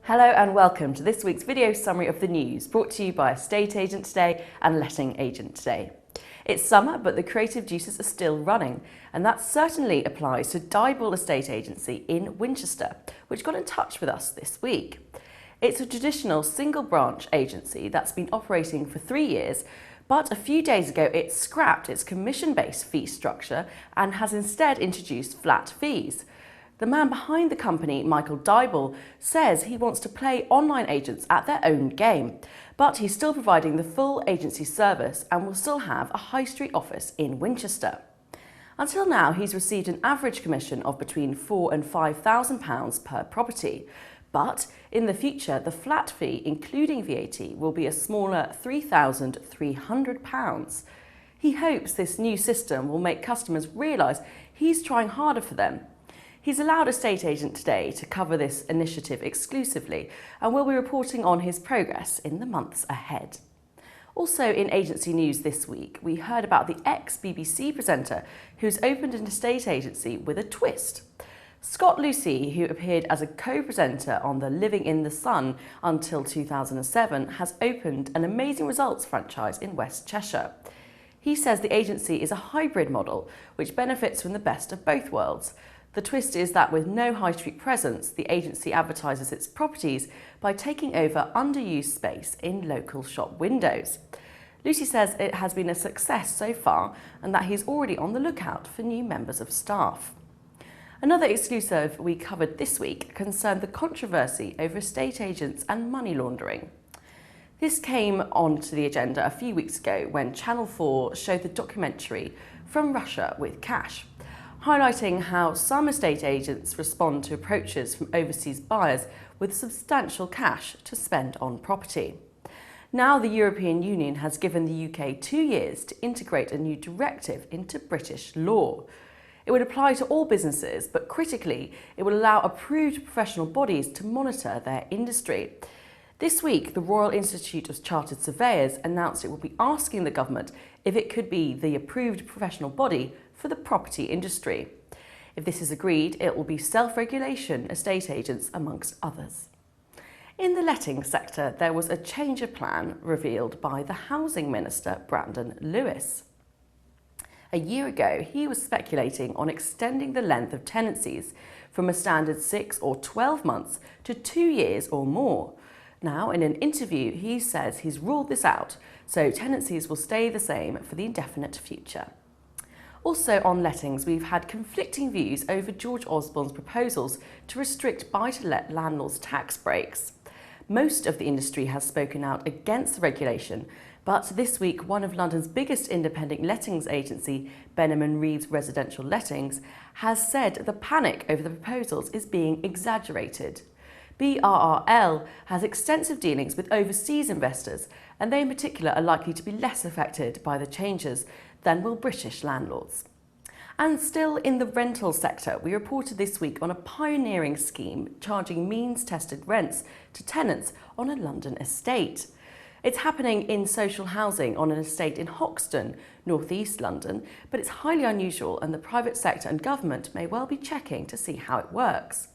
Hello and welcome to this week's video summary of the news, brought to you by Estate Agent Today and Letting Agent Today. It's summer, but the creative juices are still running, and that certainly applies to Dyball Estate Agency in Winchester, which got in touch with us this week. It's a traditional single branch agency that's been operating for 3 years, but a few days ago it scrapped its commission-based fee structure and has instead introduced flat fees. The man behind the company, Michael Dyball, says he wants to play online agents at their own game, but he's still providing the full agency service and will still have a high street office in Winchester. Until now, he's received an average commission of between £4,000 and £5,000 per property, but in the future, the flat fee, including VAT, will be a smaller £3,300. He hopes this new system will make customers realise he's trying harder for them. He's allowed Estate Agent Today to cover this initiative exclusively and will be reporting on his progress in the months ahead. Also in agency news this week, we heard about the ex-BBC presenter who's opened an estate agency with a twist. Scott Lucy, who appeared as a co-presenter on the Living in the Sun until 2007, has opened an Amazing Results franchise in West Cheshire. He says the agency is a hybrid model which benefits from the best of both worlds. The twist is that with no high street presence, the agency advertises its properties by taking over underused space in local shop windows. Lucy says it has been a success so far and that he's already on the lookout for new members of staff. Another exclusive we covered this week concerned the controversy over estate agents and money laundering. This came onto the agenda a few weeks ago when Channel 4 showed the documentary From Russia with Cash, highlighting how some estate agents respond to approaches from overseas buyers with substantial cash to spend on property. Now the European Union has given the UK 2 years to integrate a new directive into British law. It would apply to all businesses, but critically, it would allow approved professional bodies to monitor their industry. This week, the Royal Institute of Chartered Surveyors announced it will be asking the government if it could be the approved professional body for the property industry. If this is agreed, it will be self-regulation estate agents amongst others. In the letting sector, there was a change of plan revealed by the Housing Minister, Brandon Lewis. A year ago, he was speculating on extending the length of tenancies from a standard 6 or 12 months to 2 years or more. Now, in an interview, he says he's ruled this out, so tenancies will stay the same for the indefinite future. Also on lettings, we've had conflicting views over George Osborne's proposals to restrict buy-to-let landlords' tax breaks. Most of the industry has spoken out against the regulation, but this week one of London's biggest independent lettings agency, Benham & Reeves Residential Lettings, has said the panic over the proposals is being exaggerated. BRRL has extensive dealings with overseas investors, and they in particular are likely to be less affected by the changes than will British landlords. And still in the rental sector, we reported this week on a pioneering scheme charging means-tested rents to tenants on a London estate. It's happening in social housing on an estate in Hoxton, North East London, but it's highly unusual and the private sector and government may well be checking to see how it works.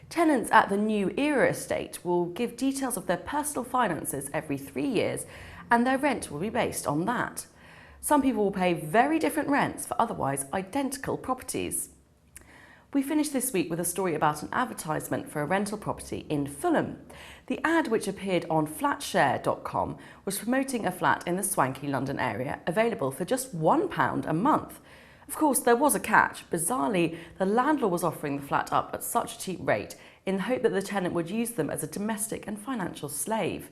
Tenants at the New Era estate will give details of their personal finances every 3 years and their rent will be based on that. Some people will pay very different rents for otherwise identical properties. We finished this week with a story about an advertisement for a rental property in Fulham. The ad, which appeared on flatshare.com, was promoting a flat in the swanky London area available for just £1 a month. Of course, there was a catch. Bizarrely, the landlord was offering the flat up at such a cheap rate in the hope that the tenant would use them as a domestic and financial slave.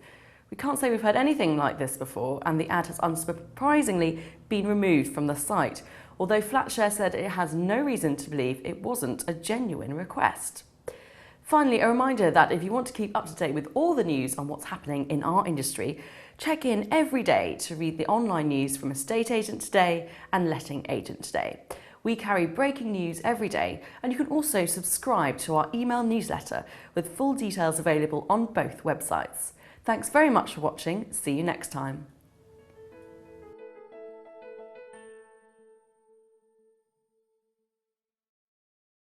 We can't say we've heard anything like this before, and the ad has unsurprisingly been removed from the site, although Flatshare said it has no reason to believe it wasn't a genuine request. Finally, a reminder that if you want to keep up to date with all the news on what's happening in our industry, check in every day to read the online news from Estate Agent Today and Letting Agent Today. We carry breaking news every day, and you can also subscribe to our email newsletter with full details available on both websites. Thanks very much for watching. See you next time.